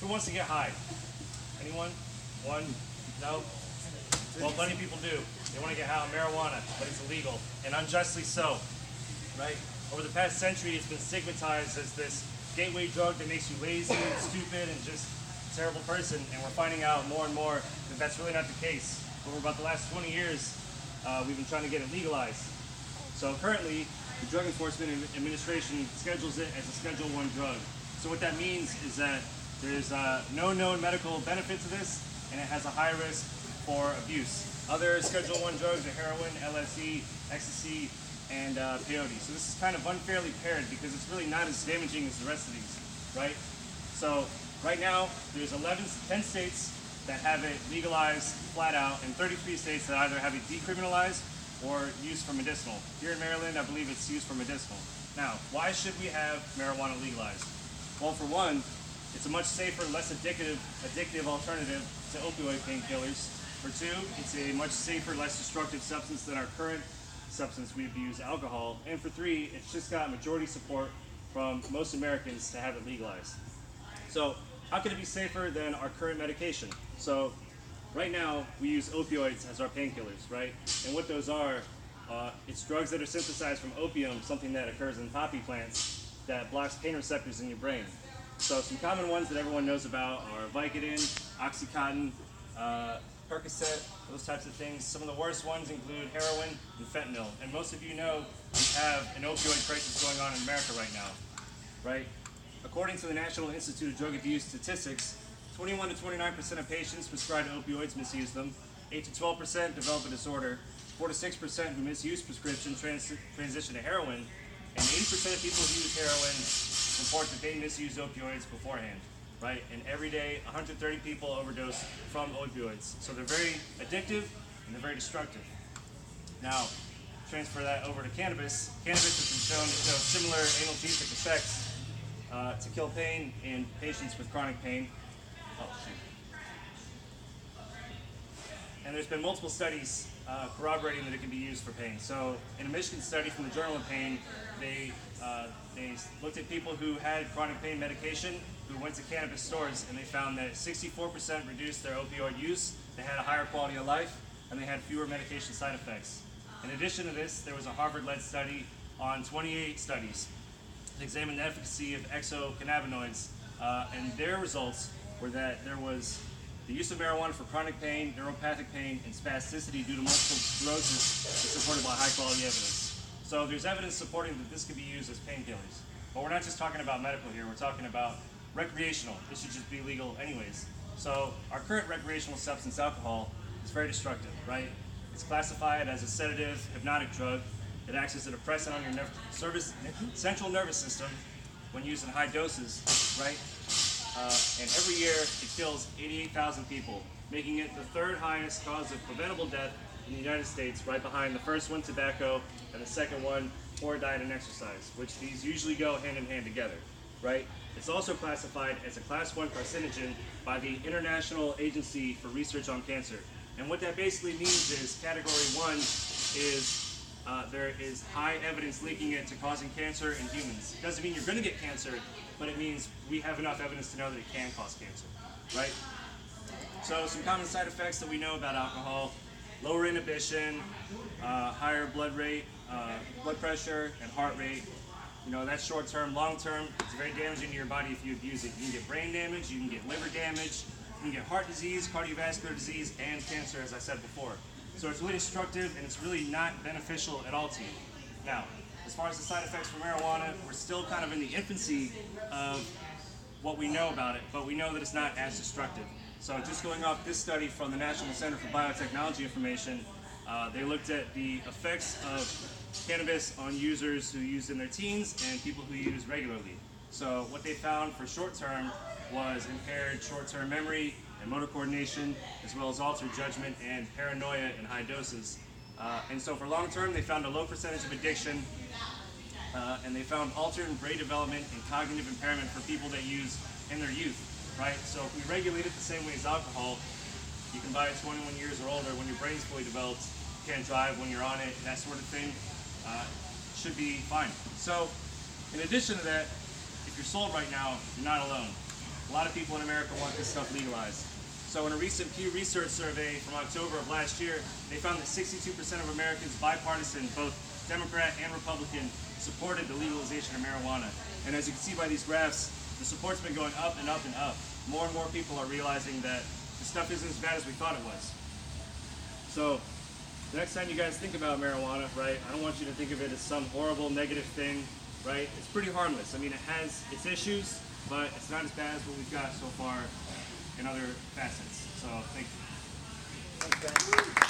Who wants to get high? Anyone? One? No? Well, plenty of people do. They want to get high on marijuana, but it's illegal, and unjustly so, right? Over the past century, it's been stigmatized as this gateway drug that makes you lazy and stupid and just a terrible person, and we're finding out more and more that that's really not the case. Over about the last 20 years, we've been trying to get it legalized. So currently, the Drug Enforcement Administration schedules it as a Schedule I drug. So what that means is that there's no known medical benefit to this, and it has a high risk for abuse. Other Schedule I drugs are heroin, LSD, ecstasy, and peyote. So this is kind of unfairly paired because it's really not as damaging as the rest of these, right? So right now, there's 10 states that have it legalized flat out, and 33 states that either have it decriminalized or used for medicinal. Here in Maryland, I believe it's used for medicinal. Now, why should we have marijuana legalized? Well, for one, it's a much safer, less addictive alternative to opioid painkillers. For two, it's a much safer, less destructive substance than our current substance we abuse, alcohol. And for three, it's just got majority support from most Americans to have it legalized. So how can it be safer than our current medication? So right now, we use opioids as our painkillers, right? And what those are, it's drugs that are synthesized from opium, something that occurs in poppy plants that blocks pain receptors in your brain. So some common ones that everyone knows about are Vicodin, Oxycontin, Percocet, those types of things. Some of the worst ones include heroin and fentanyl. And most of you know we have an opioid crisis going on in America right now, right? According to the National Institute of Drug Abuse Statistics, 21 to 29% of patients prescribed opioids misuse them, 8 to 12% develop a disorder, 4 to 6% who misuse prescription transition to heroin, and 80% of people who use heroin report that they misuse opioids beforehand, right? And every day, 130 people overdose from opioids. So they're very addictive and they're very destructive. Now, transfer that over to cannabis. Cannabis has been shown to show similar analgesic effects to kill pain in patients with chronic pain. Oh, shoot. And there's been multiple studies corroborating that it can be used for pain. So in a Michigan study from the Journal of Pain, they looked at people who had chronic pain medication who went to cannabis stores, and they found that 64% reduced their opioid use, they had a higher quality of life, and they had fewer medication side effects. In addition to this, there was a Harvard-led study on 28 studies that examined the efficacy of exocannabinoids, and their results were that there was the use of marijuana for chronic pain, neuropathic pain, and spasticity due to multiple sclerosis is supported by high-quality evidence. So there's evidence supporting that this could be used as painkillers. But we're not just talking about medical here, we're talking about recreational. This should just be legal anyways. So our current recreational substance, alcohol, is very destructive, right? It's classified as a sedative, hypnotic drug. It acts as a depressant on your central nervous system when used in high doses, right? And every year it kills 88,000 people, making it the third highest cause of preventable death in the United States, right behind the first one, tobacco, and the second one, poor diet and exercise, which these usually go hand in hand together, right? It's also classified as a Class 1 carcinogen by the International Agency for Research on Cancer. And what that basically means is Category 1 is there is high evidence linking it to causing cancer in humans. It doesn't mean you're going to get cancer, but it means we have enough evidence to know that it can cause cancer, right? So some common side effects that we know about alcohol: lower inhibition, higher blood rate, blood pressure, and heart rate. You know, that's short term. Long term, it's very damaging to your body if you abuse it. You can get brain damage, you can get liver damage, you can get heart disease, cardiovascular disease, and cancer, as I said before. So it's really destructive, and it's really not beneficial at all to you. Now, as far as the side effects for marijuana, we're still kind of in the infancy of what we know about it, but we know that it's not as destructive. So just going off this study from the National Center for Biotechnology Information, they looked at the effects of cannabis on users who use in their teens and people who use regularly. So what they found for short term was impaired short-term memory and motor coordination, as well as altered judgment and paranoia in high doses. And so for long term, they found a low percentage of addiction, and they found altered brain development and cognitive impairment for people that use in their youth, right? So if we regulate it the same way as alcohol, you can buy it 21 years or older when your brain's fully developed, you can't drive when you're on it, that sort of thing, should be fine. So in addition to that, if you're sold right now, you're not alone. A lot of people in America want this stuff legalized. So in a recent Pew Research survey from October of last year, they found that 62% of Americans, bipartisan, both Democrat and Republican, supported the legalization of marijuana. And as you can see by these graphs, the support's been going up and up and up. More and more people are realizing that the stuff isn't as bad as we thought it was. So the next time you guys think about marijuana, right, I don't want you to think of it as some horrible negative thing, right? It's pretty harmless. I mean, it has its issues, but it's not as bad as what we've got so far in other facets. So thank you. Thanks, Ben.